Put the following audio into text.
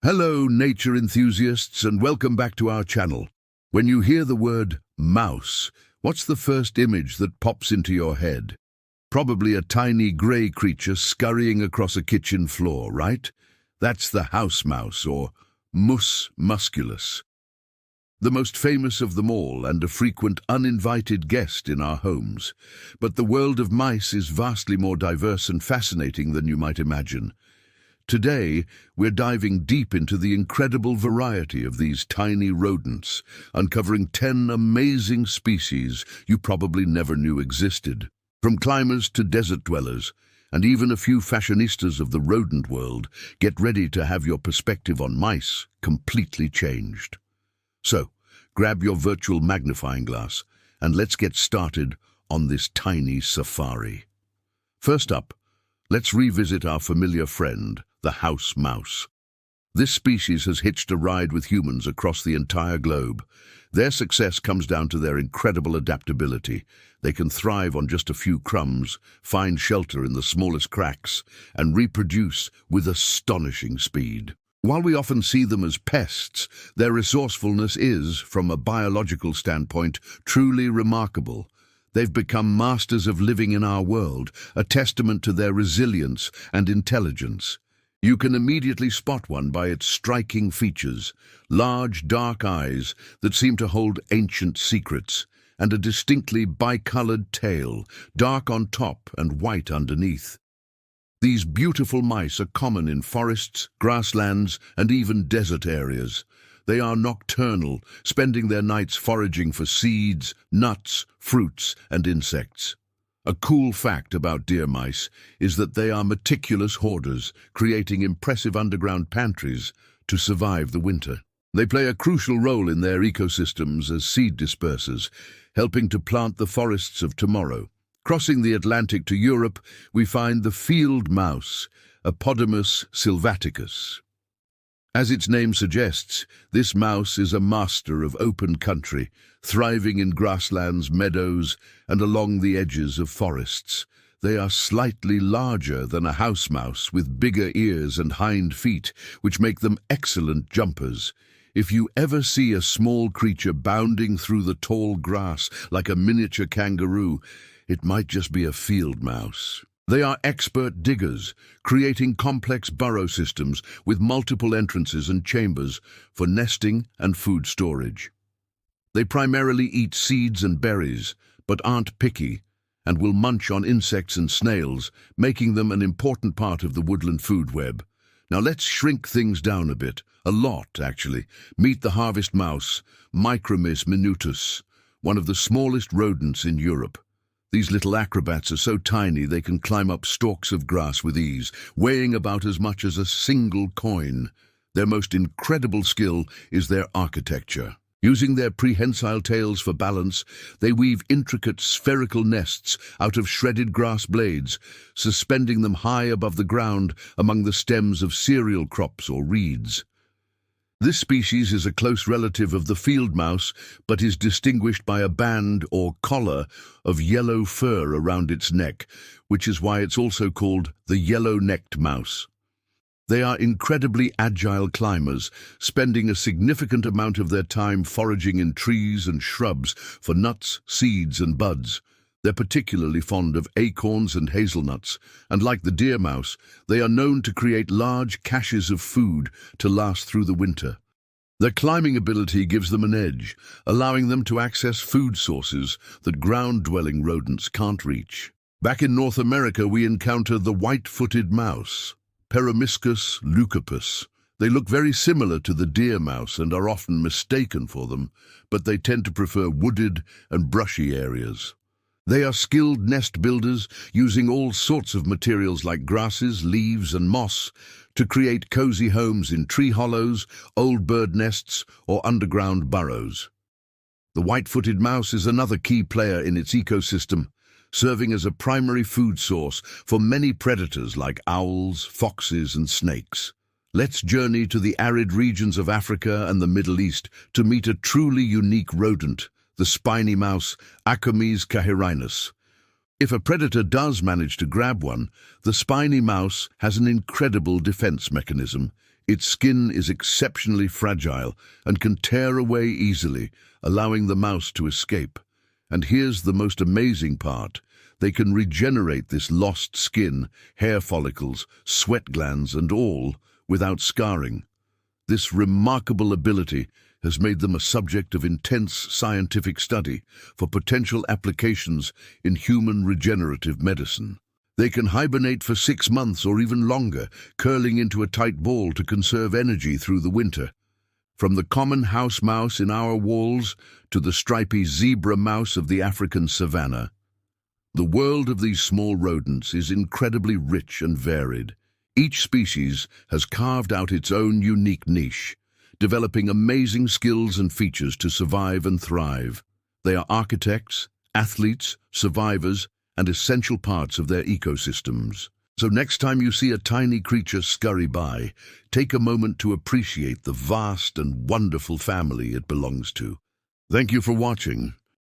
Hello, nature enthusiasts, and welcome back to our channel. When you hear the word mouse, what's the first image that pops into your head? Probably a tiny grey creature scurrying across a kitchen floor, right? That's the house mouse, or Mus musculus. The most famous of them all and a frequent uninvited guest in our homes. But the world of mice is vastly more diverse and fascinating than you might imagine. Today, we're diving deep into the incredible variety of these tiny rodents, uncovering 10 amazing species you probably never knew existed. From climbers to desert dwellers, and even a few fashionistas of the rodent world, get ready to have your perspective on mice completely changed. So, grab your virtual magnifying glass, and let's get started on this tiny safari. First up, let's revisit our familiar friend, the house mouse. This species has hitched a ride with humans across the entire globe. Their success comes down to their incredible adaptability. They can thrive on just a few crumbs, find shelter in the smallest cracks, and reproduce with astonishing speed. While we often see them as pests, their resourcefulness is, from a biological standpoint, truly remarkable. They've become masters of living in our world, a testament to their resilience and intelligence. You can immediately spot one by its striking features: large, dark eyes that seem to hold ancient secrets, and a distinctly bicolored tail, dark on top and white underneath. These beautiful mice are common in forests, grasslands, and even desert areas. They are nocturnal, spending their nights foraging for seeds, nuts, fruits, and insects. A cool fact about deer mice is that they are meticulous hoarders, creating impressive underground pantries to survive the winter. They play a crucial role in their ecosystems as seed dispersers, helping to plant the forests of tomorrow. Crossing the Atlantic to Europe, we find the field mouse, Apodemus sylvaticus. As its name suggests, this mouse is a master of open country, thriving in grasslands, meadows, and along the edges of forests. They are slightly larger than a house mouse, with bigger ears and hind feet, which make them excellent jumpers. If you ever see a small creature bounding through the tall grass like a miniature kangaroo, it might just be a field mouse. They are expert diggers, creating complex burrow systems with multiple entrances and chambers for nesting and food storage. They primarily eat seeds and berries, but aren't picky, and will munch on insects and snails, making them an important part of the woodland food web. Now let's shrink things down a bit, a lot actually. Meet the harvest mouse, Micromys minutus, one of the smallest rodents in Europe. These little acrobats are so tiny they can climb up stalks of grass with ease, weighing about as much as a single coin. Their most incredible skill is their architecture. Using their prehensile tails for balance, they weave intricate spherical nests out of shredded grass blades, suspending them high above the ground among the stems of cereal crops or reeds. This species is a close relative of the field mouse, but is distinguished by a band or collar of yellow fur around its neck, which is why it's also called the yellow-necked mouse. They are incredibly agile climbers, spending a significant amount of their time foraging in trees and shrubs for nuts, seeds, and buds. They're particularly fond of acorns and hazelnuts, and like the deer mouse, they are known to create large caches of food to last through the winter. Their climbing ability gives them an edge, allowing them to access food sources that ground-dwelling rodents can't reach. Back in North America, we encounter the white-footed mouse, Peromyscus leucopus. They look very similar to the deer mouse and are often mistaken for them, but they tend to prefer wooded and brushy areas. They are skilled nest builders, using all sorts of materials like grasses, leaves, and moss to create cozy homes in tree hollows, old bird nests, or underground burrows. The white-footed mouse is another key player in its ecosystem, serving as a primary food source for many predators like owls, foxes, and snakes. Let's journey to the arid regions of Africa and the Middle East to meet a truly unique rodent, the spiny mouse, Acomys cahirinus. If a predator does manage to grab one, the spiny mouse has an incredible defense mechanism. Its skin is exceptionally fragile and can tear away easily, allowing the mouse to escape. And here's the most amazing part. They can regenerate this lost skin, hair follicles, sweat glands and all, without scarring. This remarkable ability has made them a subject of intense scientific study for potential applications in human regenerative medicine. They can hibernate for 6 months or even longer, curling into a tight ball to conserve energy through the winter. From the common house mouse in our walls to the stripy zebra mouse of the African savanna, the world of these small rodents is incredibly rich and varied. Each species has carved out its own unique niche, developing amazing skills and features to survive and thrive. They are architects, athletes, survivors, and essential parts of their ecosystems. So next time you see a tiny creature scurry by, take a moment to appreciate the vast and wonderful family it belongs to. Thank you for watching.